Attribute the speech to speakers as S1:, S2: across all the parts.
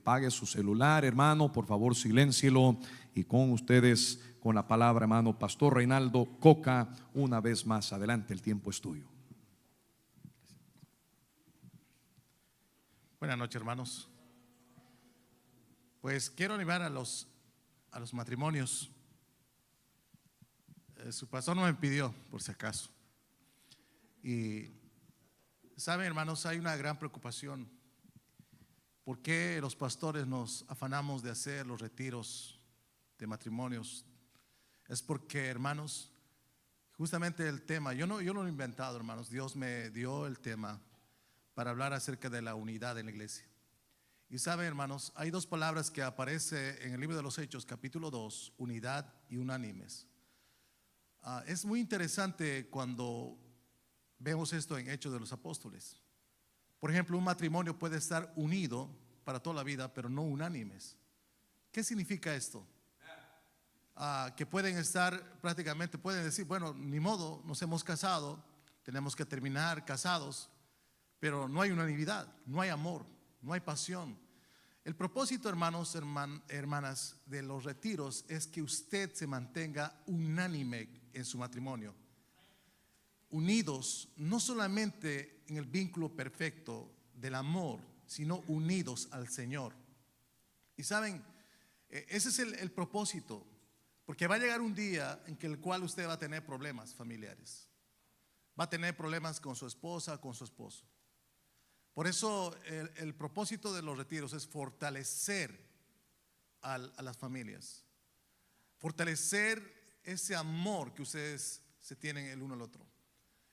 S1: apague su celular, hermano, por favor, siléncielo. Y con ustedes, con la palabra, hermano, Pastor Reinaldo Coca, una vez más. Adelante, el tiempo es tuyo.
S2: Buenas noches, hermanos. Pues quiero animar a los matrimonios. Su pastor no me pidió, por si acaso. Y saben, hermanos, hay una gran preocupación. ¿Por qué los pastores nos afanamos de hacer los retiros de matrimonios? Es porque, hermanos, justamente el tema, yo no lo he inventado, hermanos. Dios me dio el tema para hablar acerca de la unidad en la iglesia. Y saben, hermanos, hay dos palabras que aparecen en el libro de los Hechos, capítulo 2, unidad y unánimes. Es muy interesante cuando vemos esto en Hechos de los Apóstoles. Por ejemplo, un matrimonio puede estar unido para toda la vida, pero no unánimes. ¿Qué significa esto? Que pueden estar prácticamente, pueden decir, bueno, ni modo, nos hemos casado, tenemos que terminar casados, pero no hay unanimidad, no hay amor, no hay pasión. El propósito, hermanos, hermanas, de los retiros es que usted se mantenga unánime en su matrimonio, unidos no solamente en el vínculo perfecto del amor, sino unidos al Señor. Y saben, ese es el propósito, porque va a llegar un día en que el cual usted va a tener problemas familiares, va a tener problemas con su esposa, con su esposo. Por eso el propósito de los retiros es fortalecer a las familias, fortalecer ese amor que ustedes se tienen el uno al otro.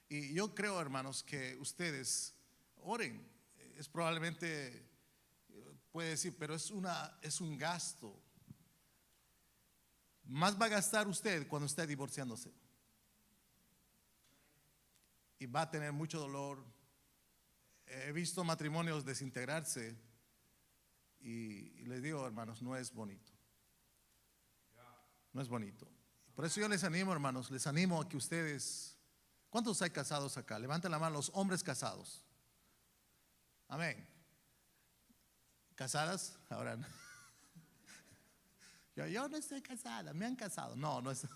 S2: Y yo creo, hermanos, que ustedes oren. Es probablemente, puede decir, pero es un gasto. Más va a gastar usted cuando esté divorciándose. Y va a tener mucho dolor. He visto matrimonios desintegrarse y les digo, hermanos, no es bonito. No es bonito. Por eso yo les animo, hermanos, les animo a que ustedes, ¿cuántos hay casados acá? Levanten la mano los hombres casados. Amén. ¿Casadas? Ahora no. Yo no estoy casada, me han casado. No es.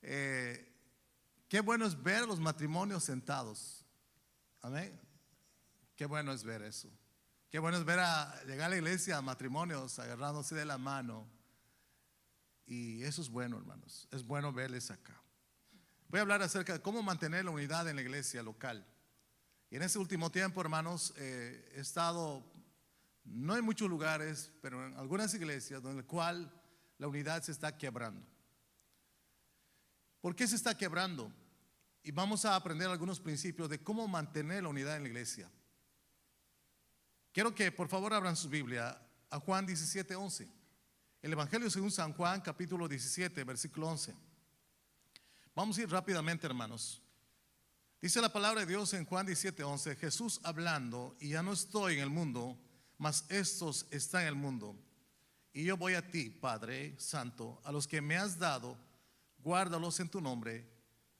S2: Qué bueno es ver los matrimonios sentados. Amén. Qué bueno es ver eso. Qué bueno es ver llegar a la iglesia a matrimonios agarrándose de la mano. Y eso es bueno, hermanos. Es bueno verles acá. Voy a hablar acerca de cómo mantener la unidad en la iglesia local. Y en ese último tiempo, hermanos, he estado, no en muchos lugares, pero en algunas iglesias donde el cual la unidad se está quebrando. ¿Por qué se está quebrando? Y vamos a aprender algunos principios de cómo mantener la unidad en la iglesia. Quiero que por favor abran su Biblia a Juan 17:11. El Evangelio según San Juan, capítulo 17, versículo 11. Vamos a ir rápidamente, hermanos. Dice la palabra de Dios en Juan 17:11, Jesús hablando, y ya no estoy en el mundo, mas estos están en el mundo. Y yo voy a ti, Padre Santo, a los que me has dado, guárdalos en tu nombre.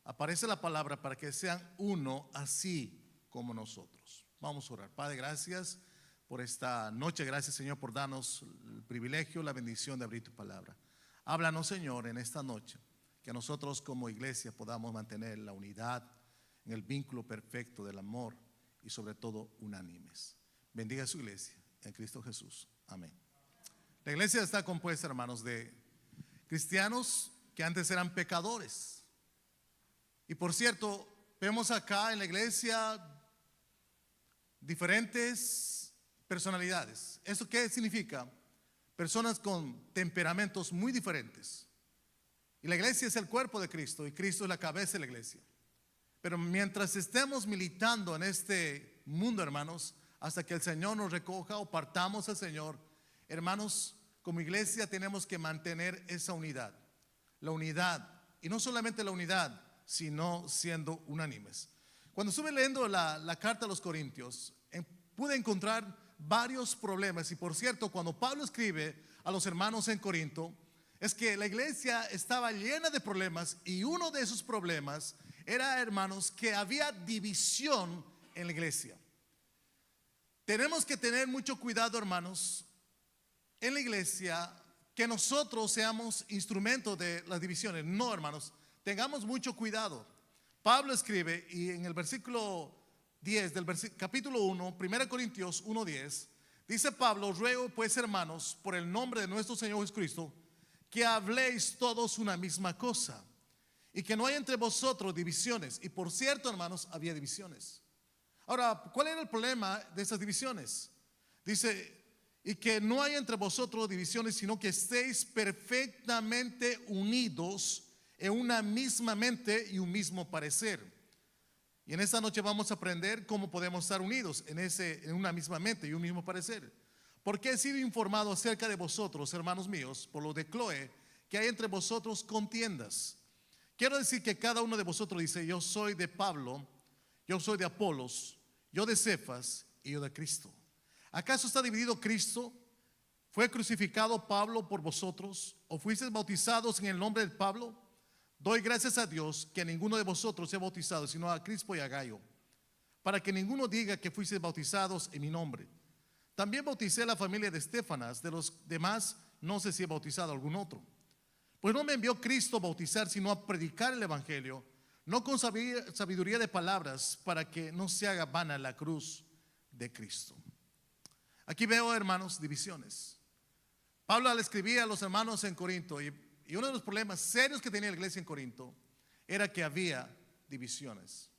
S2: Aparece la palabra para que sean uno, así como nosotros. Vamos a orar. Padre, gracias por esta noche. Gracias, Señor, por darnos el privilegio, la bendición de abrir tu palabra. Háblanos, Señor, en esta noche, que nosotros como iglesia podamos mantener la unidad en el vínculo perfecto del amor y sobre todo unánimes. Bendiga a su iglesia en Cristo Jesús. Amén. La iglesia está compuesta, hermanos, de cristianos que antes eran pecadores. Y por cierto, vemos acá en la iglesia diferentes personalidades. ¿Eso qué significa? Personas con temperamentos muy diferentes. Y la iglesia es el cuerpo de Cristo y Cristo es la cabeza de la iglesia. Pero mientras estemos militando en este mundo, hermanos, hasta que el Señor nos recoja o partamos al Señor, hermanos, como iglesia tenemos que mantener esa unidad. La unidad, y no solamente la unidad, sino siendo unánimes. Cuando estuve leyendo la carta a los Corintios, pude encontrar varios problemas. Y por cierto, cuando Pablo escribe a los hermanos en Corinto, es que la iglesia estaba llena de problemas. Y uno de esos problemas era, hermanos, que había división en la iglesia. tenemos que tener mucho cuidado, hermanos, en la iglesia, que nosotros seamos instrumentos de las divisiones. No, hermanos, tengamos mucho cuidado. Pablo escribe, y en el versículo 10 del capítulo 1, 1 Corintios 1:10, dice Pablo: ruego pues, hermanos, por el nombre de nuestro Señor Jesucristo, que habléis todos una misma cosa, y que no haya entre vosotros divisiones. Y por cierto, hermanos, había divisiones. Ahora, ¿cuál era el problema de esas divisiones? Dice: y que no haya entre vosotros divisiones, sino que estéis perfectamente unidos en una misma mente y un mismo parecer. Y en esta noche vamos a aprender cómo podemos estar unidos en una misma mente y un mismo parecer. Porque he sido informado acerca de vosotros, hermanos míos, por lo de Cloé, que hay entre vosotros contiendas. Quiero decir que cada uno de vosotros dice: yo soy de Pablo, yo soy de Apolos, yo de Cefas y yo de Cristo. ¿Acaso está dividido Cristo? ¿Fue crucificado Pablo por vosotros? ¿O fuisteis bautizados en el nombre de Pablo? Doy gracias a Dios que ninguno de vosotros sea bautizado, sino a Crispo y a Gayo, para que ninguno diga que fuisteis bautizados en mi nombre. También bauticé a la familia de Estéfanas, de los demás no sé si he bautizado a algún otro. Pues no me envió Cristo a bautizar, sino a predicar el evangelio, no con sabiduría de palabras, para que no se haga vana la cruz de Cristo. Aquí veo, hermanos, divisiones. Pablo le escribía a los hermanos en Corinto, y uno de los problemas serios que tenía la iglesia en Corinto era que había divisiones.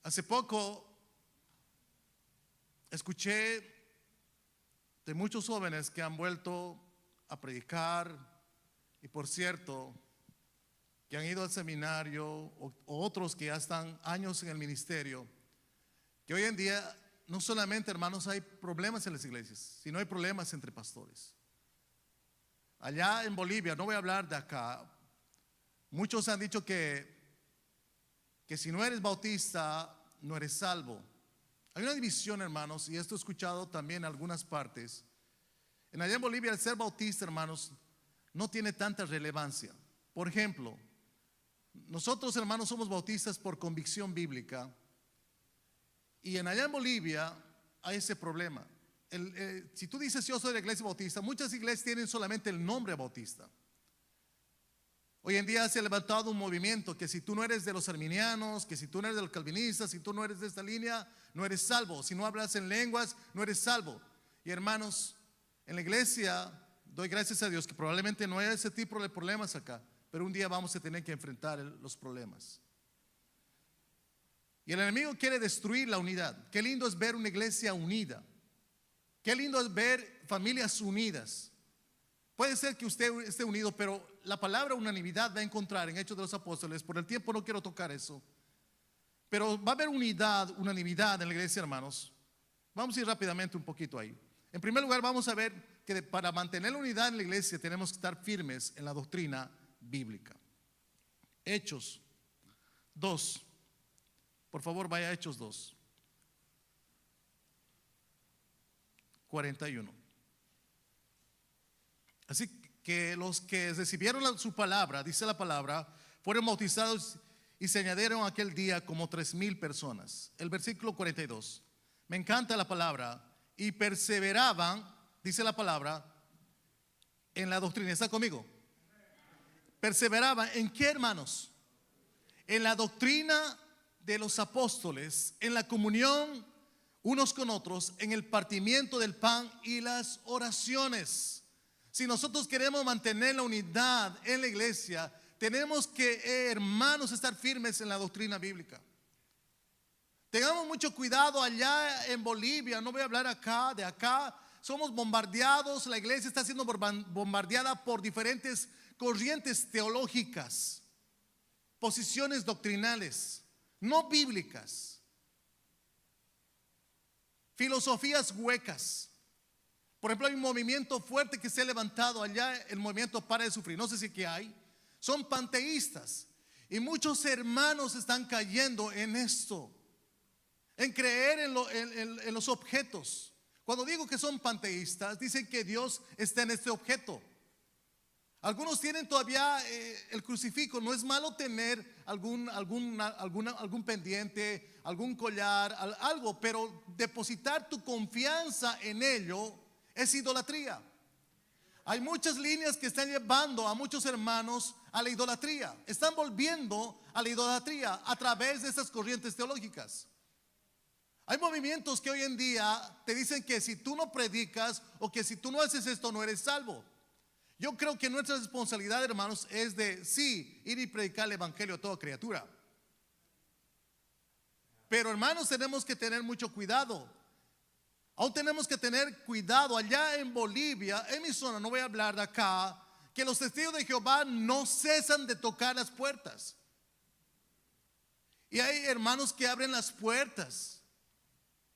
S2: Hace poco escuché de muchos jóvenes que han vuelto a predicar, y por cierto, que han ido al seminario, o otros que ya están años en el ministerio, que hoy en día no solamente, hermanos, hay problemas en las iglesias, sino hay problemas entre pastores. Allá en Bolivia, no voy a hablar de acá, muchos han dicho que si no eres bautista, no eres salvo. Hay una división, hermanos, y esto he escuchado también en algunas partes. Allá en Bolivia, el ser bautista, hermanos, no tiene tanta relevancia. Por ejemplo, nosotros, hermanos, somos bautistas por convicción bíblica, y allá en Bolivia hay ese problema. Si tú dices yo soy de la iglesia bautista, muchas iglesias tienen solamente el nombre bautista. Hoy en día se ha levantado un movimiento que si tú no eres de los arminianos, que si tú no eres de los calvinistas, si tú no eres de esta línea, no eres salvo. Si no hablas en lenguas, no eres salvo. Y hermanos, en la iglesia doy gracias a Dios que probablemente no haya ese tipo de problemas acá, pero un día vamos a tener que enfrentar los problemas. Y el enemigo quiere destruir la unidad. Qué lindo es ver una iglesia unida. Qué lindo es ver familias unidas. Puede ser que usted esté unido, pero la palabra unanimidad va a encontrar en Hechos de los Apóstoles. Por el tiempo no quiero tocar eso, pero va a haber unanimidad en la iglesia, hermanos. Vamos a ir rápidamente un poquito ahí. En primer lugar, vamos a ver que para mantener la unidad en la iglesia tenemos que estar firmes en la doctrina bíblica. Hechos 2. Por favor, vaya a Hechos 2. 41. Así que los que recibieron su palabra, dice la palabra, fueron bautizados y se añadieron aquel día como 3,000 personas. El versículo 42. Me encanta la palabra. Y perseveraban, dice la palabra, en la doctrina. ¿Está conmigo? Perseveraban ¿en qué, hermanos? En la doctrina de los apóstoles, en la comunión unos con otros, en el partimiento del pan y las oraciones. Si nosotros queremos mantener la unidad en la iglesia, tenemos que, hermanos, estar firmes en la doctrina bíblica. Tengamos mucho cuidado allá en Bolivia. No voy a hablar acá, de acá. Somos bombardeados, la iglesia está siendo bombardeada por diferentes corrientes teológicas, posiciones doctrinales, no bíblicas, filosofías huecas. Por ejemplo, hay un movimiento fuerte que se ha levantado allá, el movimiento Para de Sufrir. No sé si que hay. Son panteístas. Y muchos hermanos están cayendo en esto, en creer en los objetos. Cuando digo que son panteístas, dicen que Dios está en este objeto. Algunos tienen todavía el crucifijo. No es malo tener algún pendiente, algún collar, algo, pero depositar tu confianza en ello es idolatría. Hay muchas líneas que están llevando a muchos hermanos a la idolatría. Están volviendo a la idolatría a través de esas corrientes teológicas. Hay movimientos que hoy en día te dicen que si tú no predicas o que si tú no haces esto no eres salvo. Yo creo que nuestra responsabilidad, hermanos, es de sí ir y predicar el evangelio a toda criatura. Pero, hermanos, tenemos que tener mucho cuidado. Aún tenemos que tener cuidado allá en Bolivia, en mi zona, no voy a hablar de acá, que los testigos de Jehová no cesan de tocar las puertas. Y hay hermanos que abren las puertas.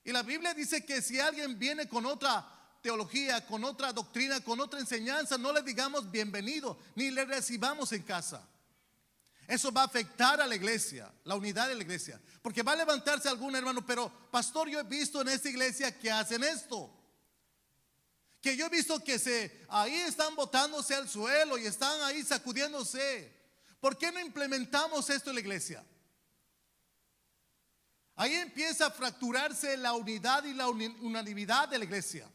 S2: Y la Biblia dice que si alguien viene con otra teología, con otra doctrina, con otra enseñanza, no le digamos bienvenido, ni le recibamos en casa. Eso va a afectar a la iglesia, la unidad de la iglesia, porque va a levantarse algún hermano, pero pastor, yo he visto en esta iglesia que hacen esto, que yo he visto que ahí están botándose al suelo y están ahí sacudiéndose. ¿Por qué no implementamos esto en la iglesia? Ahí empieza a fracturarse la unidad y la unanimidad de la iglesia.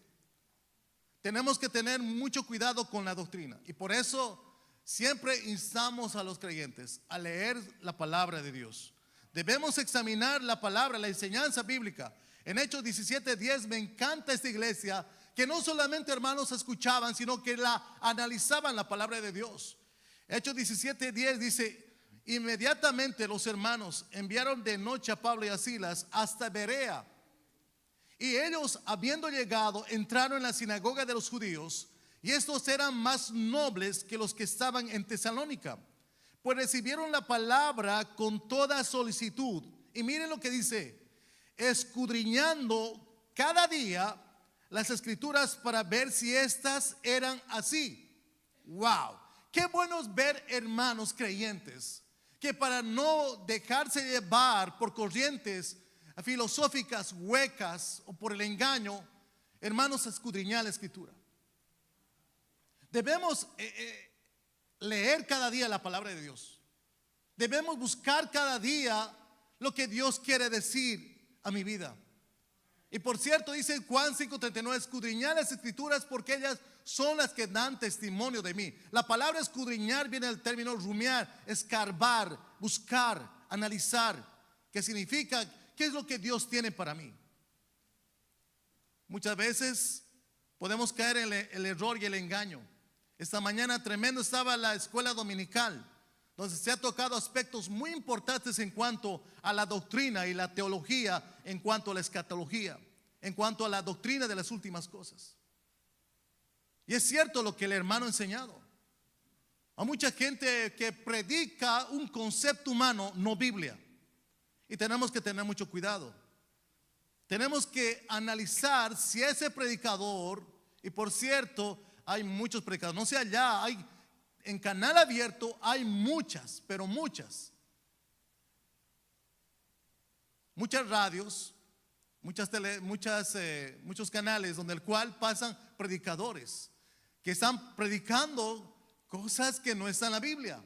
S2: Tenemos que tener mucho cuidado con la doctrina, y por eso siempre instamos a los creyentes a leer la palabra de Dios. Debemos examinar la palabra, la enseñanza bíblica. En Hechos 17:10 me encanta esta iglesia, que no solamente, hermanos, escuchaban, sino que la analizaban la palabra de Dios. Hechos 17:10 dice: inmediatamente los hermanos enviaron de noche a Pablo y a Silas hasta Berea. Y ellos, habiendo llegado, entraron en la sinagoga de los judíos, y estos eran más nobles que los que estaban en Tesalónica, pues recibieron la palabra con toda solicitud. Y miren lo que dice: escudriñando cada día las escrituras para ver si estas eran así. Wow, qué bueno es ver hermanos creyentes que, para no dejarse llevar por corrientes filosóficas huecas o por el engaño, hermanos, escudriñar la escritura. Debemos leer cada día la palabra de Dios. Debemos buscar cada día lo que Dios quiere decir a mi vida. Y por cierto, dice Juan 5:39: escudriñar las escrituras porque ellas son las que dan testimonio de mí. La palabra escudriñar viene del término rumiar, escarbar, buscar, analizar, que significa ¿qué es lo que Dios tiene para mí? Muchas veces podemos caer en el error y el engaño. Esta mañana tremendo estaba la escuela dominical, donde se ha tocado aspectos muy importantes en cuanto a la doctrina y la teología, en cuanto a la escatología, en cuanto a la doctrina de las últimas cosas. Y es cierto lo que el hermano ha enseñado. Hay mucha gente que predica un concepto humano, no Biblia. Y tenemos que tener mucho cuidado. Tenemos que analizar si ese predicador, y por cierto, hay muchos predicadores, no sé allá, en Canal Abierto hay muchas, pero muchas radios, muchos canales donde el cual pasan predicadores que están predicando cosas que no están en la Biblia.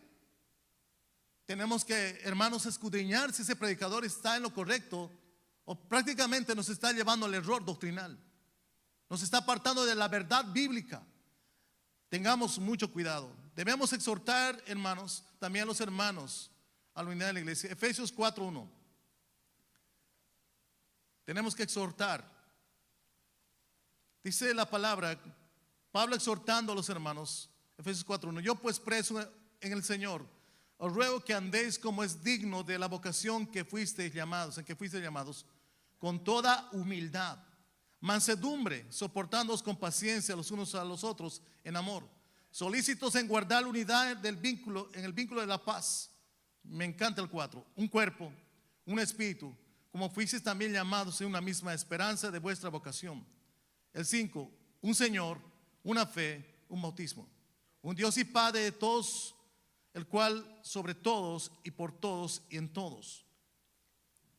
S2: Tenemos que, hermanos, escudriñar si ese predicador está en lo correcto o prácticamente nos está llevando al error doctrinal, nos está apartando de la verdad bíblica. Tengamos mucho cuidado. Debemos exhortar, hermanos, también a los hermanos a la unidad de la iglesia. Efesios 4:1. Tenemos que exhortar. Dice la palabra, Pablo exhortando a los hermanos, Efesios 4:1: yo pues preso en el Señor, os ruego que andéis como es digno de la vocación en que fuisteis llamados, con toda humildad, mansedumbre, soportándoos con paciencia los unos a los otros en amor, solícitos en guardar la unidad del vínculo, en el vínculo de la paz. Me encanta el 4: un cuerpo, un espíritu, como fuisteis también llamados en una misma esperanza de vuestra vocación. El 5: un Señor, una fe, un bautismo, un Dios y Padre de todos, el cual sobre todos y por todos y en todos.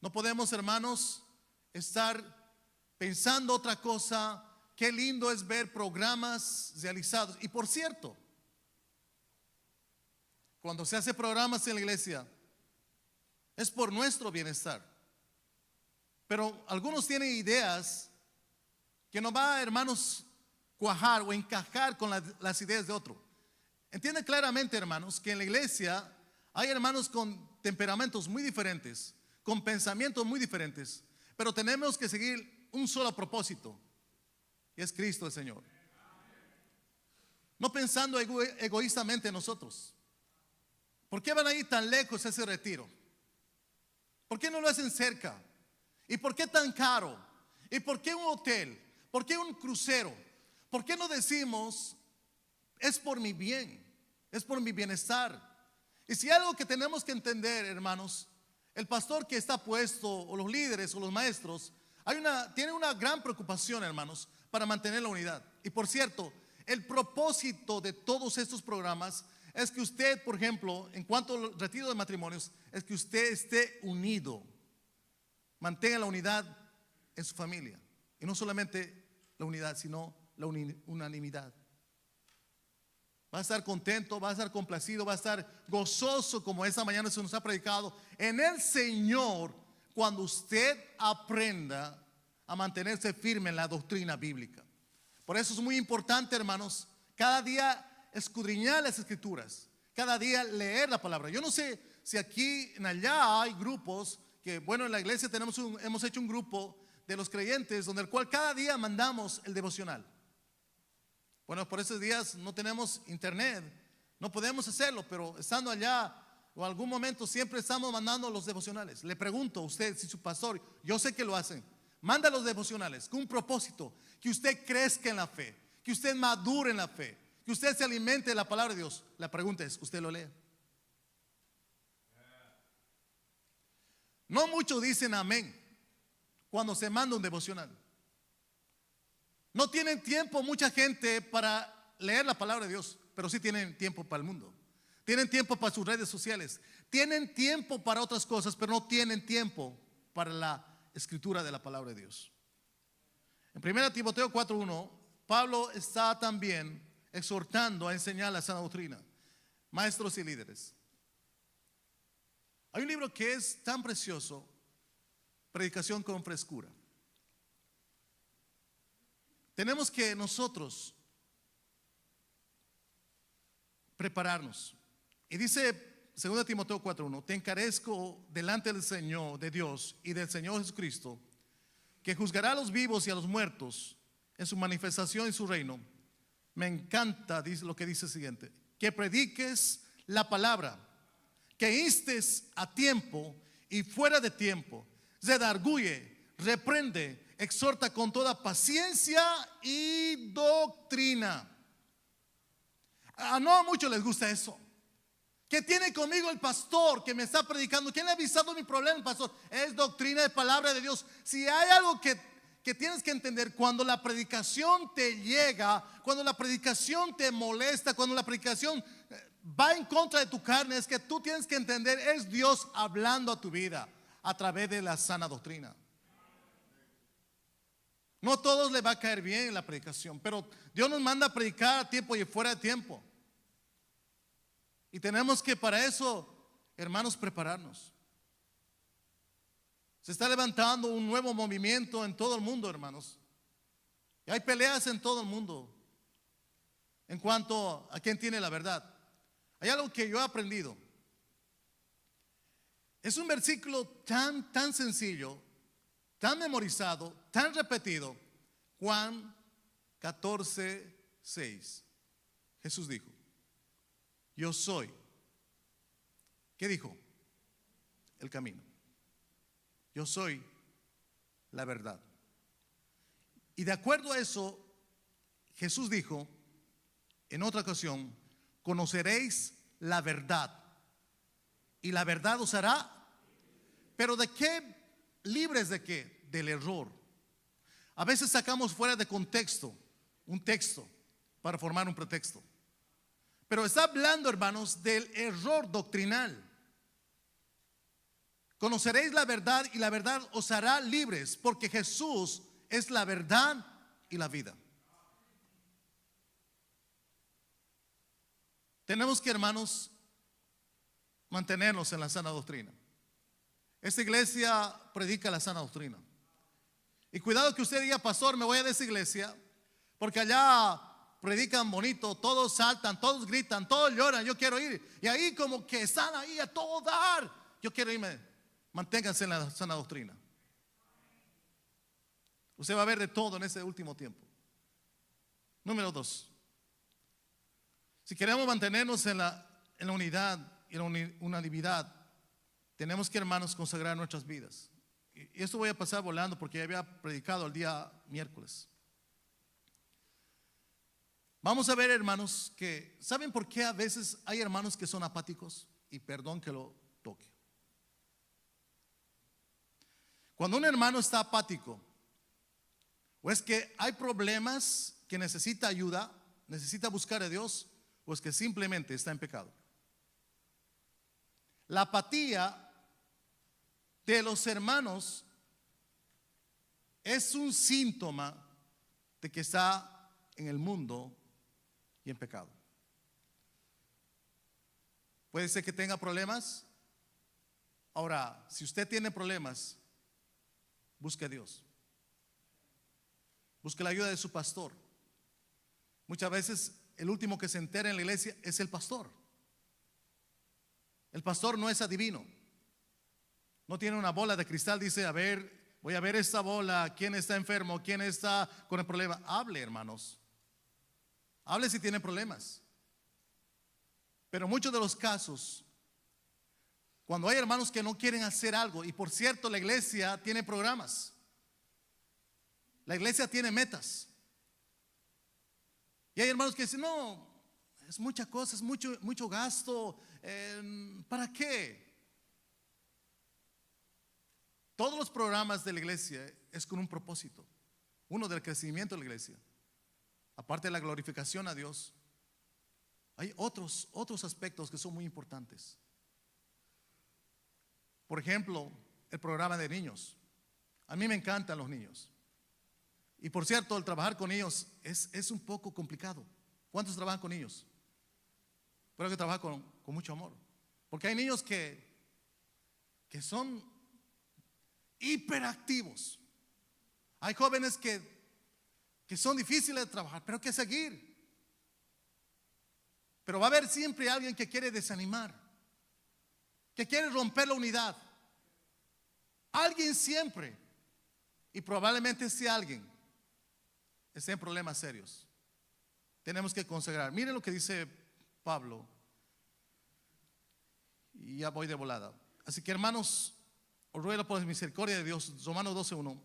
S2: No podemos, hermanos, estar pensando otra cosa. Qué lindo es ver programas realizados. Y por cierto, cuando se hace programas en la iglesia, es por nuestro bienestar. Pero algunos tienen ideas que no va, hermanos, cuajar o encajar con las ideas de otro. Entiende claramente, hermanos, que en la iglesia hay hermanos con temperamentos muy diferentes, con pensamientos muy diferentes, pero tenemos que seguir un solo propósito, y es Cristo el Señor. No pensando egoístamente en nosotros. ¿Por qué van a ir tan lejos a ese retiro? ¿Por qué no lo hacen cerca? ¿Y por qué tan caro? ¿Y por qué un hotel? ¿Por qué un crucero? ¿Por qué no decimos, es por mi bien, es por mi bienestar? Y si algo que tenemos que entender, hermanos, el pastor que está puesto, o los líderes, o los maestros, tiene una gran preocupación, hermanos, para mantener la unidad. Y por cierto, el propósito de todos estos programas es que usted, por ejemplo, en cuanto al retiro de matrimonios, es que usted esté unido, mantenga la unidad en su familia. Y no solamente la unidad, sino la unanimidad. Va a estar contento, va a estar complacido, va a estar gozoso, como esta mañana se nos ha predicado, en el Señor, cuando usted aprenda a mantenerse firme en la doctrina bíblica. Por eso es muy importante, hermanos, cada día escudriñar las escrituras, cada día leer la palabra. Yo no sé si aquí en allá hay grupos que, bueno, en la iglesia hemos hecho un grupo de los creyentes, donde el cual cada día mandamos el devocional. Bueno, por esos días no tenemos internet, no podemos hacerlo, pero estando allá o algún momento siempre estamos mandando los devocionales. Le pregunto a usted, si su pastor, yo sé que lo hacen, manda los devocionales con un propósito, que usted crezca en la fe, que usted madure en la fe, que usted se alimente de la palabra de Dios. La pregunta es, ¿usted lo lee? No muchos dicen amén cuando se manda un devocional. No tienen tiempo mucha gente para leer la palabra de Dios, pero sí tienen tiempo para el mundo. Tienen tiempo para sus redes sociales. Tienen tiempo para otras cosas, pero no tienen tiempo para la escritura de la palabra de Dios. En 1 Timoteo 4:1, Pablo está también exhortando a enseñar la sana doctrina, maestros y líderes. Hay un libro que es tan precioso, Predicación con frescura. Tenemos que nosotros prepararnos. Y dice 2 Timoteo 4:1, te encarezco delante del Señor, de Dios y del Señor Jesucristo, que juzgará a los vivos y a los muertos en su manifestación en su reino. Me encanta, dice lo que dice el siguiente, que prediques la palabra, que instes a tiempo y fuera de tiempo, redarguye, reprende, exhorta con toda paciencia y doctrina. No a muchos les gusta eso. ¿Qué tiene conmigo el pastor que me está predicando? ¿Quién le ha avisado mi problema, el pastor? Es doctrina de palabra de Dios. Si hay algo que tienes que entender, cuando la predicación te llega, cuando la predicación te molesta, cuando la predicación va en contra de tu carne, es que tú tienes que entender, es Dios hablando a tu vida a través de la sana doctrina. No a todos les va a caer bien la predicación, pero Dios nos manda a predicar a tiempo y fuera de tiempo. Y tenemos que para eso, hermanos, prepararnos. Se está levantando un nuevo movimiento en todo el mundo, hermanos. Y hay peleas en todo el mundo en cuanto a quién tiene la verdad. Hay algo que yo he aprendido. Es un versículo tan sencillo, tan memorizado, tan repetido. Juan 14:6. Jesús dijo, yo soy. ¿Qué dijo? El camino. Yo soy la verdad. Y de acuerdo a eso, Jesús dijo en otra ocasión, conoceréis la verdad y la verdad os hará. ¿Pero de qué? ¿Libres de qué? Del error. A veces sacamos fuera de contexto un texto para formar un pretexto. Pero está hablando, hermanos, del error doctrinal. Conoceréis la verdad y la verdad os hará libres, porque Jesús es la verdad y la vida. Tenemos que, hermanos, mantenernos en la sana doctrina. Esta iglesia predica la sana doctrina. Y cuidado que usted diga, pastor, me voy a esa iglesia porque allá predican bonito, todos saltan, todos gritan, todos lloran, yo quiero ir. Y ahí como que están ahí a todo dar. Yo quiero irme. Manténganse en la sana doctrina. Usted va a ver de todo en ese último tiempo. Número 2. Si queremos mantenernos en la unidad y la unanimidad, tenemos que, hermanos, consagrar nuestras vidas. Y esto voy a pasar volando porque ya había predicado el día miércoles. Vamos a ver, hermanos, que ¿saben por qué a veces hay hermanos que son apáticos? Y perdón que lo toque. Cuando un hermano está apático, o es que hay problemas que necesita ayuda, necesita buscar a Dios, o es que simplemente está en pecado. La apatía de los hermanos es un síntoma de que está en el mundo y en pecado. Puede ser que tenga problemas. Ahora, si usted tiene problemas, busque a Dios. Busque la ayuda de su pastor. Muchas veces el último que se entera en la iglesia es el pastor. El pastor no es adivino. No tiene una bola de cristal, dice, a ver, voy a ver esta bola, quién está enfermo, quién está con el problema. Hable, hermanos. Hable si tiene problemas. Pero muchos de los casos, cuando hay hermanos que no quieren hacer algo, y por cierto, la iglesia tiene programas. La iglesia tiene metas. Y hay hermanos que dicen, no, es mucha cosa, es mucho gasto. ¿Para qué? Todos los programas de la iglesia es con un propósito. Uno, del crecimiento de la iglesia. Aparte de la glorificación a Dios, hay otros aspectos que son muy importantes. Por ejemplo, el programa de niños. A mí me encantan los niños. Y por cierto, el trabajar con niños es un poco complicado. ¿Cuántos trabajan con niños? Pero que trabajan con mucho amor. Porque hay niños que son hiperactivos. Hay jóvenes que son difíciles de trabajar, pero hay que seguir. Pero va a haber siempre alguien que quiere desanimar, que quiere romper la unidad. Alguien siempre. Y probablemente ese alguien esté en problemas serios. Tenemos que consagrar. Miren lo que dice Pablo. Y ya voy de volada. Así que, hermanos, os ruego por la misericordia de Dios, Romanos 12:1,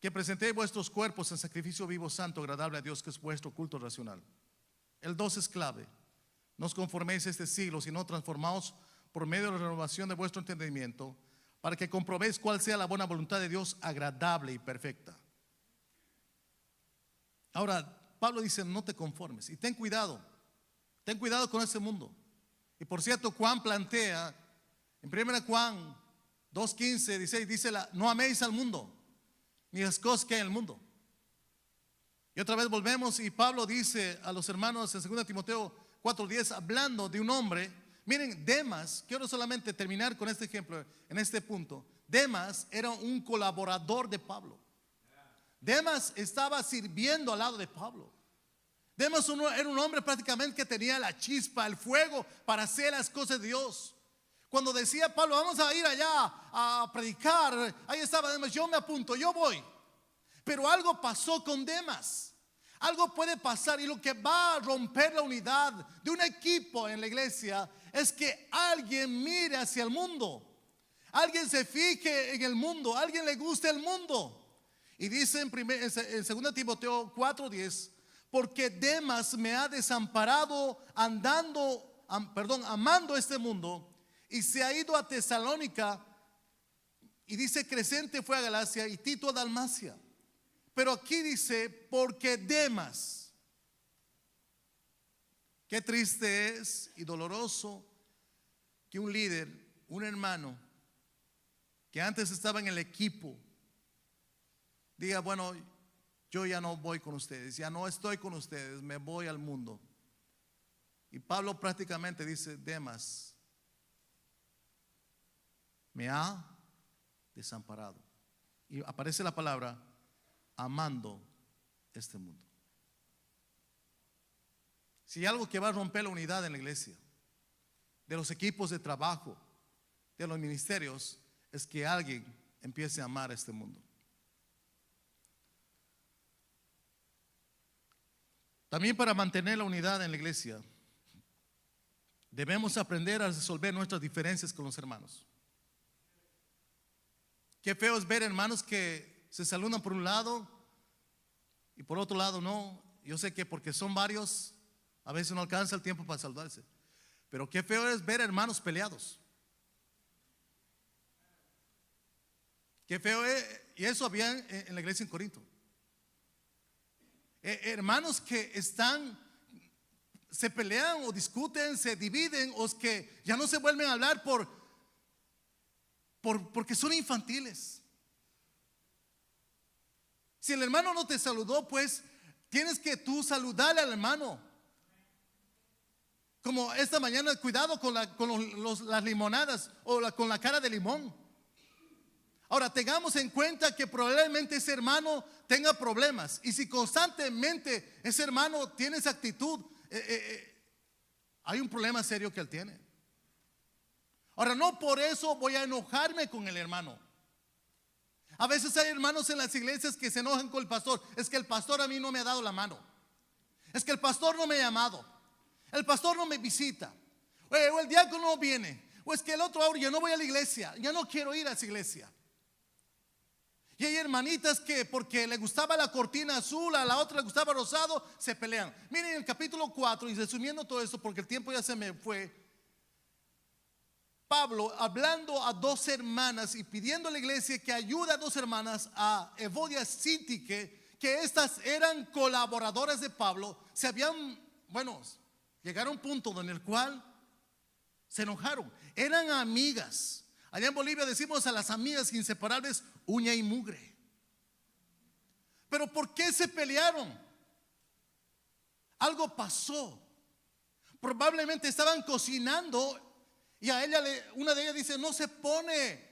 S2: que presentéis vuestros cuerpos en sacrificio vivo, santo, agradable a Dios, que es vuestro culto racional. El 2 es clave. No os conforméis a este siglo, sino transformaos por medio de la renovación de vuestro entendimiento, para que comprobéis cuál sea la buena voluntad de Dios, agradable y perfecta. Ahora, Pablo dice, no te conformes y ten cuidado con ese mundo. Y por cierto, Juan plantea, en 1 Juan 2:15, 16, dice, no améis al mundo, ni las cosas que hay en el mundo. Y otra vez volvemos y Pablo dice a los hermanos en 2 Timoteo 4:10, hablando de un hombre. Miren, Demas, quiero solamente terminar con este ejemplo, en este punto. Demas era un colaborador de Pablo. Demas estaba sirviendo al lado de Pablo. Demas era un hombre prácticamente que tenía la chispa, el fuego para hacer las cosas de Dios. Cuando decía Pablo, vamos a ir allá a predicar, ahí estaba Demas, yo me apunto, yo voy. Pero algo pasó con Demas. Algo puede pasar, y lo que va a romper la unidad de un equipo en la iglesia es que alguien mire hacia el mundo, alguien se fije en el mundo, alguien le guste el mundo. Y dice en 2 Timoteo 4:10, porque Demas me ha desamparado amando este mundo, y se ha ido a Tesalónica. Y dice, Crescente fue a Galacia y Tito a Dalmacia. Pero aquí dice, porque Demas. Qué triste es y doloroso que un líder, un hermano que antes estaba en el equipo, diga, bueno, yo ya no voy con ustedes, ya no estoy con ustedes, me voy al mundo. Y Pablo prácticamente dice, Demas, me ha desamparado. Y aparece la palabra amando este mundo. Si hay algo que va a romper la unidad en la iglesia, de los equipos de trabajo, de los ministerios, es que alguien empiece a amar a este mundo. También para mantener la unidad en la iglesia, debemos aprender a resolver nuestras diferencias con los hermanos. Qué feo es ver hermanos que se saludan por un lado y por otro lado no. Yo sé que porque son varios, a veces no alcanza el tiempo para saludarse. Pero qué feo es ver hermanos peleados. Qué feo es, y eso había en la iglesia en Corinto. Hermanos que se pelean o discuten, se dividen, o es que ya no se vuelven a hablar porque son infantiles. Si el hermano no te saludó, pues tienes que tú saludarle al hermano. Como esta mañana, cuidado con las limonadas o con la cara de limón. Ahora, tengamos en cuenta que probablemente ese hermano tenga problemas. Y si constantemente ese hermano tiene esa actitud, hay un problema serio que él tiene. Ahora, no por eso voy a enojarme con el hermano. A veces hay hermanos en las iglesias que se enojan con el pastor. Es que el pastor a mí no me ha dado la mano. Es que el pastor no me ha llamado. El pastor no me visita. O el diácono no viene. O es que el otro ahora, yo no voy a la iglesia. Ya no quiero ir a esa iglesia. Y hay hermanitas que porque le gustaba la cortina azul, a la otra le gustaba rosado, se pelean. Miren el capítulo 4, y resumiendo todo esto porque el tiempo ya se me fue, Pablo hablando a dos hermanas y pidiendo a la iglesia que ayude a dos hermanas, a Evodia y Síntique, que estas eran colaboradoras de Pablo, llegaron a un punto en el cual se enojaron. Eran amigas. Allá en Bolivia decimos a las amigas inseparables uña y mugre. Pero ¿por qué se pelearon? Algo pasó. Probablemente estaban cocinando y a ella, una de ellas dice, no se pone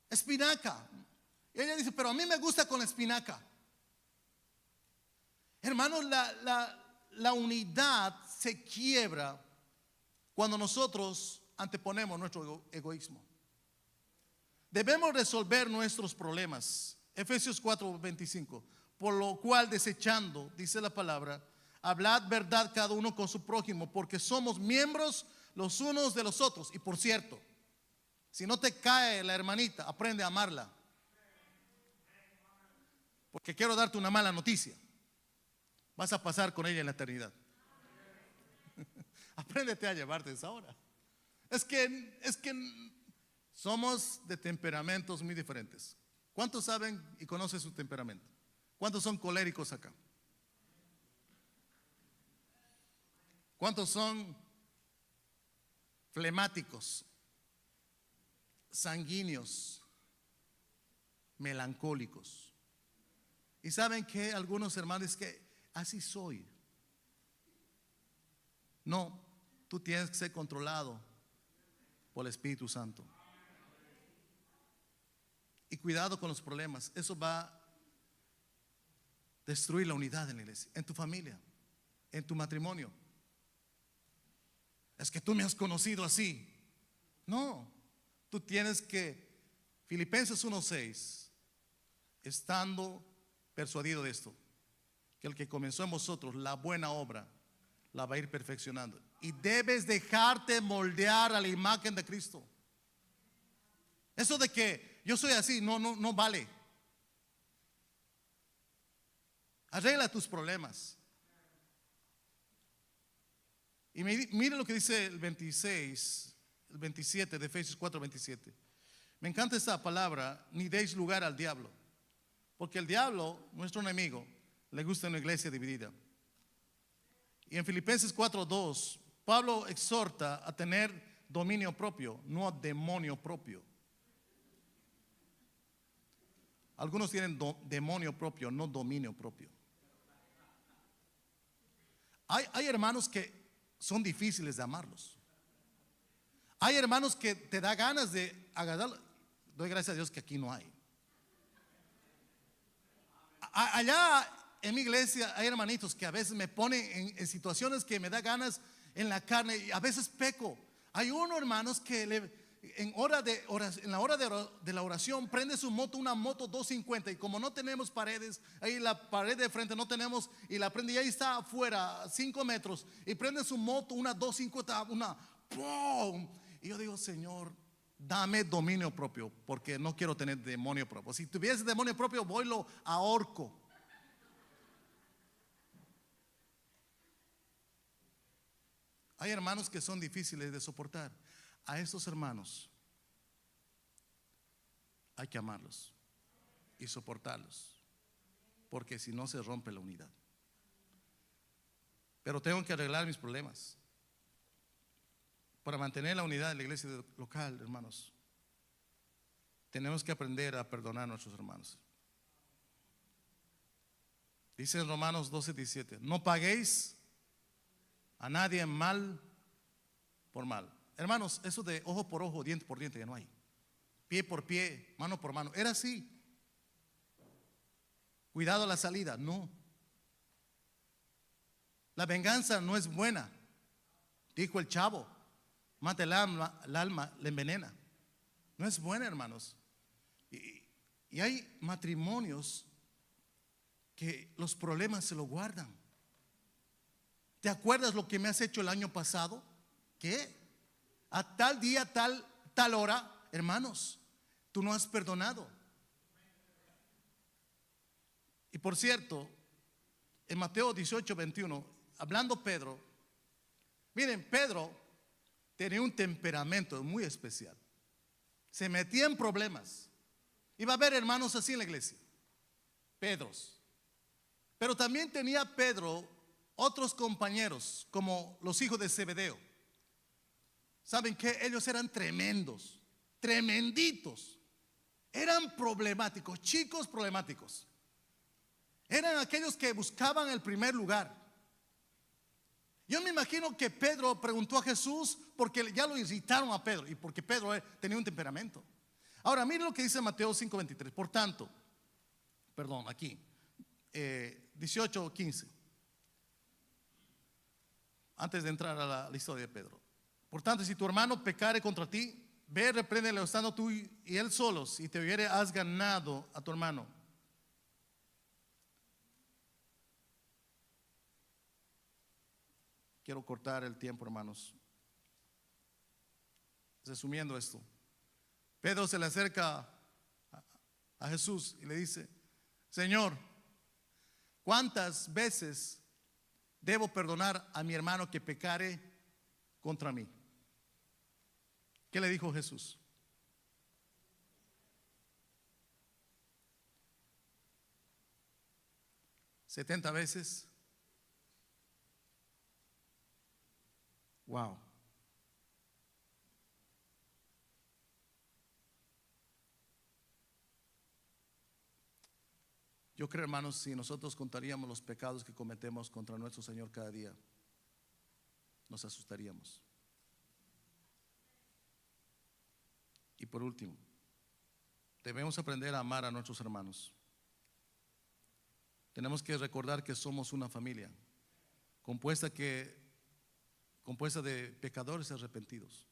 S2: espinaca. Y ella dice, pero a mí me gusta con espinaca. Hermanos, la unidad se quiebra cuando nosotros anteponemos nuestro egoísmo. Debemos resolver nuestros problemas. Efesios 4:25. Por lo cual, desechando, dice la palabra, hablad verdad cada uno con su prójimo, porque somos miembros los unos de los otros. Y por cierto, si no te cae la hermanita, aprende a amarla. Porque quiero darte una mala noticia. Vas a pasar con ella en la eternidad. Apréndete a llevarte esa hora. Es que somos de temperamentos muy diferentes. ¿Cuántos saben y conocen su temperamento? ¿Cuántos son coléricos acá? ¿Cuántos son flemáticos, sanguíneos, melancólicos? Y saben que algunos hermanos que así soy. No, tú tienes que ser controlado por el Espíritu Santo. Y cuidado con los problemas. Eso va a destruir la unidad en la iglesia, en tu familia, en tu matrimonio. Es que tú me has conocido así. No, tú tienes que, Filipenses 1:6, estando persuadido de esto, que el que comenzó en vosotros la buena obra la va a ir perfeccionando. Y debes dejarte moldear a la imagen de Cristo. Eso de que yo soy así, no vale. Arregla tus problemas. Y mire lo que dice el 27 de Efesios 4:27. Me encanta esta palabra, ni deis lugar al diablo. Porque el diablo, nuestro enemigo, le gusta una iglesia dividida. Y en Filipenses 4:2, Pablo exhorta a tener dominio propio, no demonio propio. Algunos tienen demonio propio, no dominio propio. Hay hermanos que son difíciles de amarlos. Hay hermanos que te da ganas de agarrarlo. Doy gracias a Dios que aquí no hay. Allá en mi iglesia hay hermanitos que a veces me ponen en situaciones que me da ganas en la carne y a veces peco. Hay uno, hermanos, que en la hora de la oración prende su moto, una moto 250, y como no tenemos paredes, ahí la pared de frente no tenemos, y la prende y ahí está afuera 5 metros y prende su moto, una 250, una ¡pum! Y yo digo, Señor, dame dominio propio, porque no quiero tener demonio propio. Si tuviese demonio propio, voy lo ahorco. Hay hermanos que son difíciles de soportar. A estos hermanos hay que amarlos y soportarlos, porque si no se rompe la unidad. Pero tengo que arreglar mis problemas para mantener la unidad de la iglesia local, hermanos. Tenemos que aprender a perdonar a nuestros hermanos. Dice en Romanos 12:17: no paguéis a nadie mal por mal. Hermanos, eso de ojo por ojo, diente por diente ya no hay. Pie por pie, mano por mano. Era así. Cuidado a la salida, no. La venganza no es buena. Dijo el Chavo: mata el alma, la envenena. No es buena, hermanos. Y hay matrimonios que los problemas se lo guardan. ¿Te acuerdas lo que me has hecho el año pasado? ¿Qué? A tal día, tal hora, hermanos, tú no has perdonado. Y por cierto, en Mateo 18:21, hablando Pedro, miren, Pedro tenía un temperamento muy especial. Se metía en problemas. Iba a haber hermanos así en la iglesia, Pedros. Pero también tenía Pedro otros compañeros, como los hijos de Zebedeo. ¿Saben qué? Ellos eran tremendos, tremenditos. Eran problemáticos, chicos problemáticos. Eran aquellos que buscaban el primer lugar. Yo me imagino que Pedro preguntó a Jesús porque ya lo irritaron a Pedro y porque Pedro tenía un temperamento. Ahora, miren lo que dice Mateo 5:23. Por tanto, perdón, aquí 18:15, antes de entrar a la historia de Pedro. Por tanto, si tu hermano pecare contra ti, ve, repréndele estando tú y él solos, y te oyere, has ganado a tu hermano. Quiero cortar el tiempo, hermanos. Resumiendo esto, Pedro se le acerca a Jesús y le dice: Señor, ¿cuántas veces debo perdonar a mi hermano que pecare contra mí? ¿Qué le dijo Jesús? ¿70 veces? Wow. Yo creo, hermanos, si nosotros contaríamos los pecados que cometemos contra nuestro Señor cada día, nos asustaríamos. Y por último, debemos aprender a amar a nuestros hermanos. Tenemos que recordar que somos una familia compuesta de pecadores arrepentidos.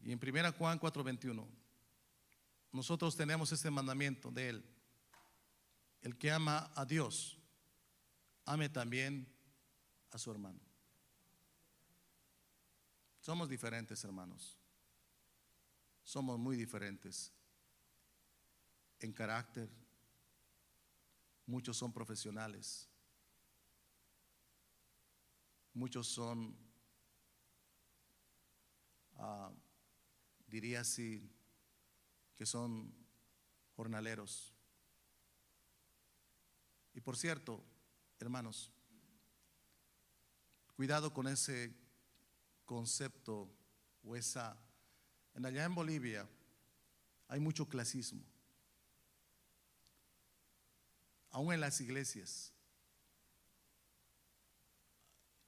S2: Y en 1 Juan 4:21, nosotros tenemos este mandamiento de él: el que ama a Dios, ame también a su hermano. Somos diferentes, hermanos. Somos muy diferentes en carácter. Muchos son profesionales. Muchos son, diría así, que son jornaleros. Y por cierto, hermanos, cuidado con ese concepto o allá en Bolivia hay mucho clasismo, aún en las iglesias.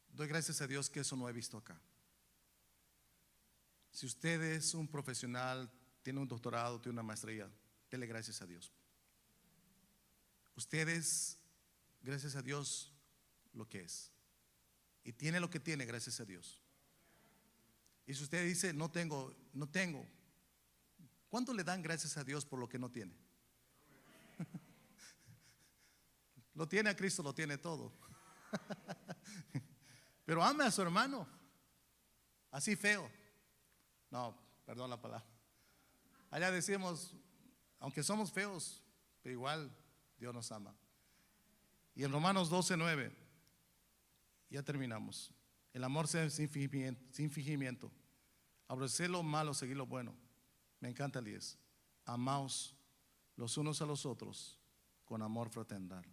S2: Doy gracias a Dios que eso no he visto acá. Si usted es un profesional, tiene un doctorado, tiene una maestría, dele gracias a Dios. Usted es, gracias a Dios, lo que es. Y tiene lo que tiene, gracias a Dios. Y si usted dice, no tengo, ¿cuánto le dan gracias a Dios por lo que no tiene? Lo tiene a Cristo, lo tiene todo. Pero ame a su hermano, así feo. No, perdón la palabra. Allá decimos, aunque somos feos, pero igual Dios nos ama. Y en Romanos 12:9, ya terminamos. El amor sea sin fingimiento. Aborrecer lo malo, seguir lo bueno. Me encanta el 10. Amaos los unos a los otros con amor fraternal.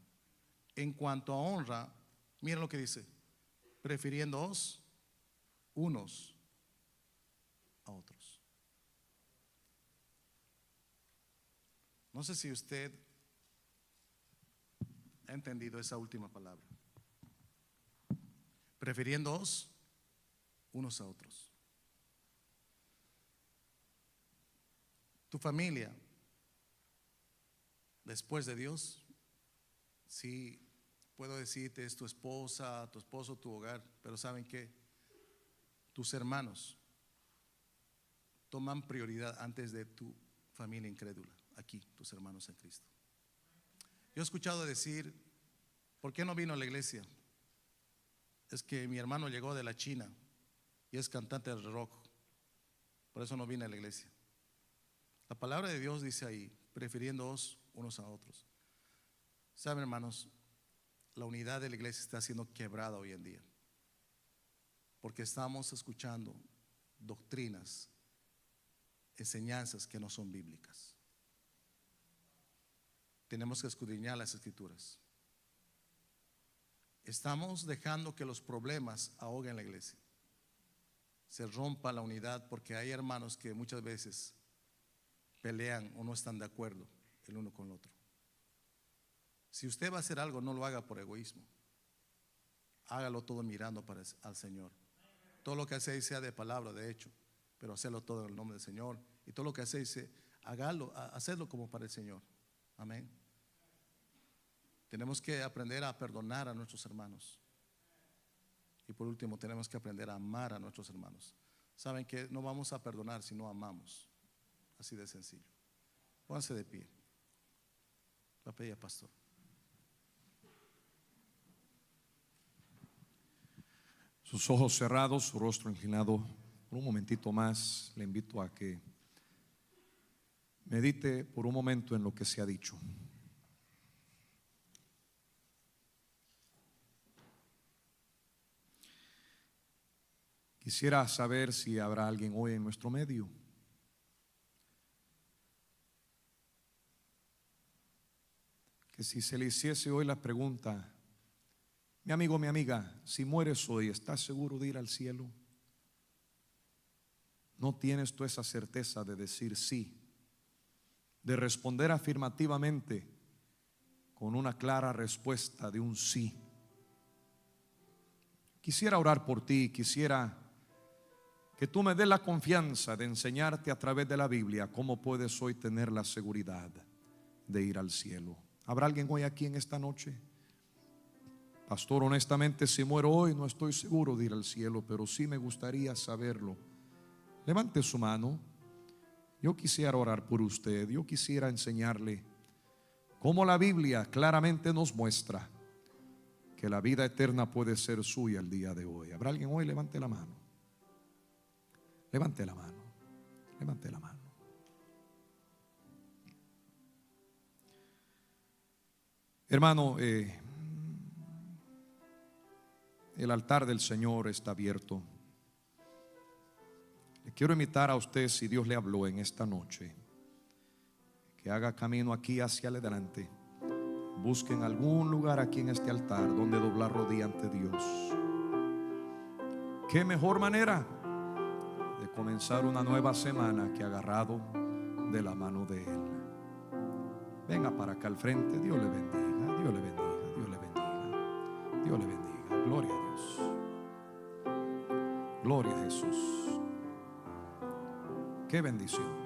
S2: En cuanto a honra, miren lo que dice: prefiriéndoos unos a otros. No sé si usted ha entendido esa última palabra. Prefiriéndoos unos a otros. Tu familia, después de Dios, sí, puedo decirte, es tu esposa, tu esposo, tu hogar, pero ¿saben qué? Tus hermanos toman prioridad antes de tu familia incrédula. Aquí, tus hermanos en Cristo. Yo he escuchado decir, ¿por qué no vino a la iglesia? Es que mi hermano llegó de la China y es cantante de rock, por eso no vine a la iglesia. La palabra de Dios dice ahí, prefiriéndoos unos a otros. Saben, hermanos, la unidad de la iglesia está siendo quebrada hoy en día, porque estamos escuchando doctrinas, enseñanzas que no son bíblicas. Tenemos que escudriñar las escrituras. Estamos dejando que los problemas ahoguen la iglesia, se rompa la unidad, porque hay hermanos que muchas veces pelean o no están de acuerdo el uno con el otro. Si usted va a hacer algo, no lo haga por egoísmo, hágalo todo mirando al Señor. Todo lo que hace sea de palabra, de hecho, pero hacerlo todo en el nombre del Señor. Y todo lo que hace, hacerlo como para el Señor. Amén. Tenemos que aprender a perdonar a nuestros hermanos. Y por último, tenemos que aprender a amar a nuestros hermanos. Saben que no vamos a perdonar si no amamos. Así de sencillo. Pónganse de pie. La pedía, pastor.
S1: Sus ojos cerrados, su rostro inclinado. Por un momentito más, le invito a que medite por un momento en lo que se ha dicho. Quisiera saber si habrá alguien hoy en nuestro medio que, si se le hiciese hoy la pregunta: mi amigo, mi amiga, si mueres hoy, ¿estás seguro de ir al cielo? ¿No tienes tú esa certeza de decir sí, de responder afirmativamente con una clara respuesta de un sí? Quisiera orar por ti, quisiera que tú me des la confianza de enseñarte a través de la Biblia cómo puedes hoy tener la seguridad de ir al cielo. ¿Habrá alguien hoy aquí en esta noche? Pastor, honestamente, si muero hoy no estoy seguro de ir al cielo, pero sí me gustaría saberlo. Levante su mano. Yo quisiera orar por usted. Yo quisiera enseñarle cómo la Biblia claramente nos muestra que la vida eterna puede ser suya el día de hoy. ¿Habrá alguien hoy? Levante la mano. Levante la mano. Levante la mano. Hermano, el altar del Señor está abierto. Le quiero invitar a usted, si Dios le habló en esta noche, que haga camino aquí hacia adelante. Busquen algún lugar aquí en este altar donde doblar rodilla ante Dios. ¿Qué mejor manera de comenzar una nueva semana que agarrado de la mano de Él? Venga para acá al frente. Dios le bendiga, Dios le bendiga, Dios le bendiga, Dios le bendiga. Gloria a Dios. Gloria a Jesús. Qué bendición.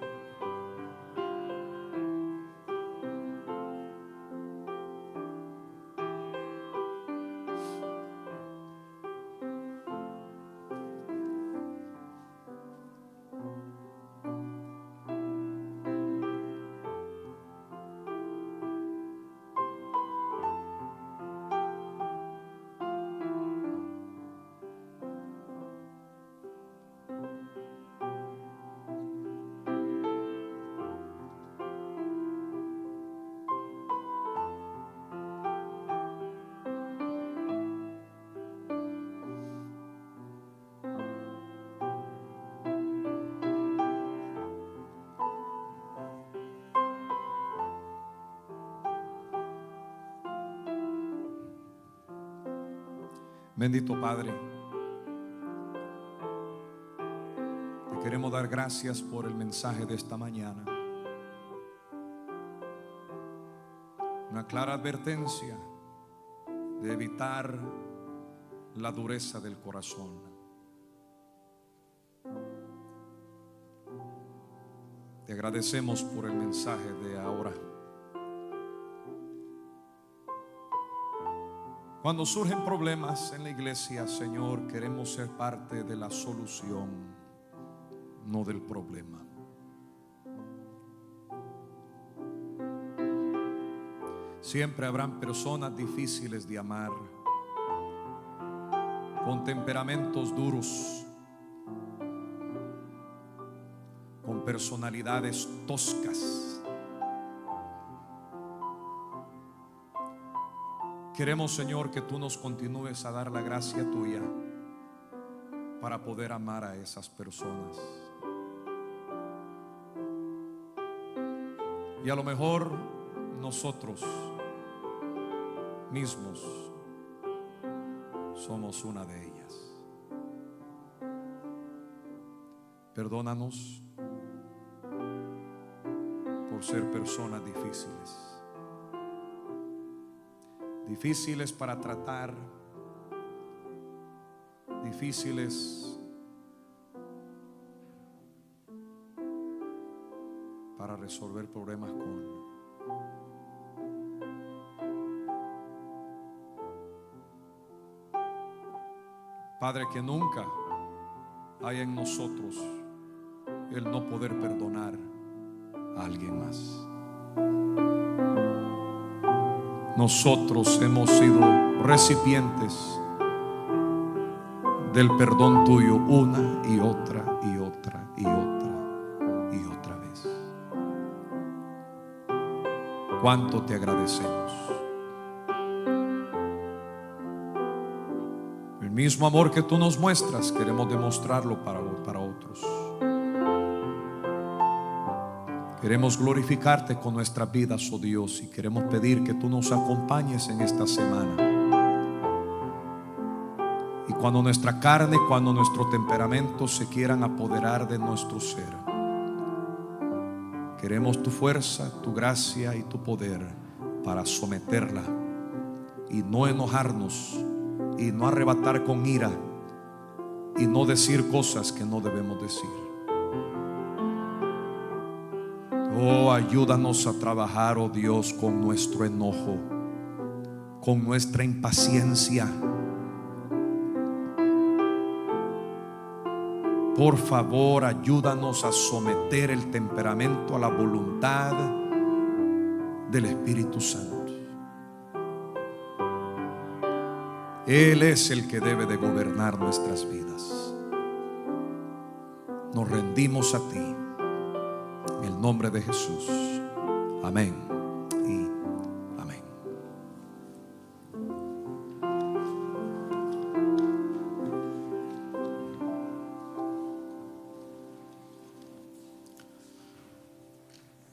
S1: Bendito Padre, te queremos dar gracias por el mensaje de esta mañana. Una clara advertencia de evitar la dureza del corazón. Te agradecemos por el mensaje de ahora. Cuando surgen problemas en la iglesia, Señor, queremos ser parte de la solución, no del problema. Siempre habrán personas difíciles de amar, con temperamentos duros, con personalidades toscas. Queremos, Señor, que tú nos continúes a dar la gracia tuya para poder amar a esas personas. Y a lo mejor nosotros mismos somos una de ellas. Perdónanos por ser personas difíciles. Difíciles para tratar, difíciles para resolver problemas con. Padre, que nunca haya en nosotros el no poder perdonar a alguien más. Nosotros hemos sido recipientes del perdón tuyo una y otra y otra y otra y otra vez. Cuánto te agradecemos. El mismo amor que tú nos muestras, queremos demostrarlo para otros. Queremos glorificarte con nuestras vidas, oh Dios, y queremos pedir que tú nos acompañes en esta semana. Y cuando nuestra carne, cuando nuestro temperamento se quieran apoderar de nuestro ser, queremos tu fuerza, tu gracia y tu poder para someterla y no enojarnos y no arrebatar con ira y no decir cosas que no debemos decir. Oh, ayúdanos a trabajar, oh Dios, con nuestro enojo, con nuestra impaciencia. Por favor, ayúdanos a someter el temperamento a la voluntad del Espíritu Santo. Él es el que debe de gobernar nuestras vidas. Nos rendimos a ti. En el nombre de Jesús. Amén y amén.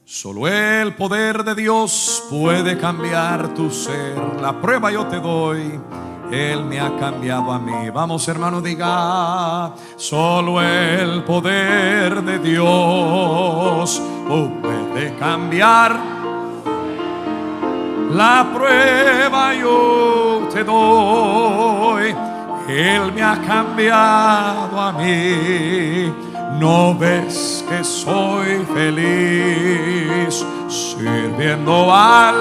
S1: Solo el poder de Dios puede cambiar tu ser. La prueba yo te doy. Él me ha cambiado a mí. Vamos, hermano, diga: solo el poder de Dios puede cambiar. La prueba yo te doy. Él me ha cambiado a mí. ¿No ves que soy feliz sirviendo al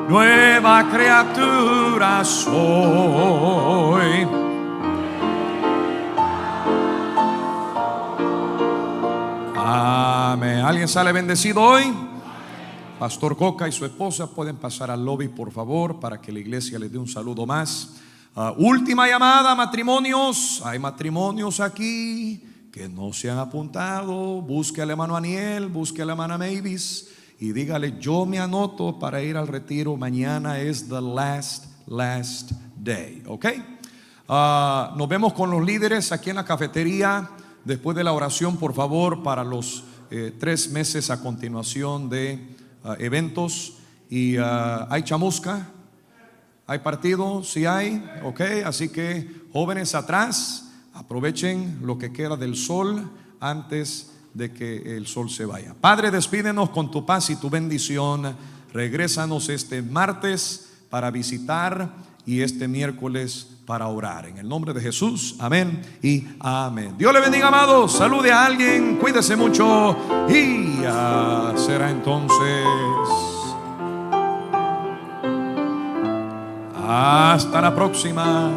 S1: nueva criatura soy? Amén. ¿Alguien sale bendecido hoy? Pastor Coca y su esposa pueden pasar al lobby, por favor, para que la iglesia les dé un saludo más. Última llamada, matrimonios. Hay matrimonios aquí que no se han apuntado. Busque al hermano Aniel, busque a la hermana Mavis y dígale: yo me anoto para ir al retiro. Mañana es the last day. ¿Ok? Nos vemos con los líderes aquí en la cafetería después de la oración, por favor, para los 3 meses a continuación de eventos. Y hay chamusca, hay partido, si hay, ok. Así que jóvenes atrás, aprovechen lo que queda del sol antes de que el sol se vaya. Padre, despídenos con tu paz y tu bendición. Regrésanos este martes para visitar y este miércoles para orar. En el nombre de Jesús, amén y amén. Dios le bendiga, amados. Salude a alguien, cuídese mucho y será entonces hasta la próxima.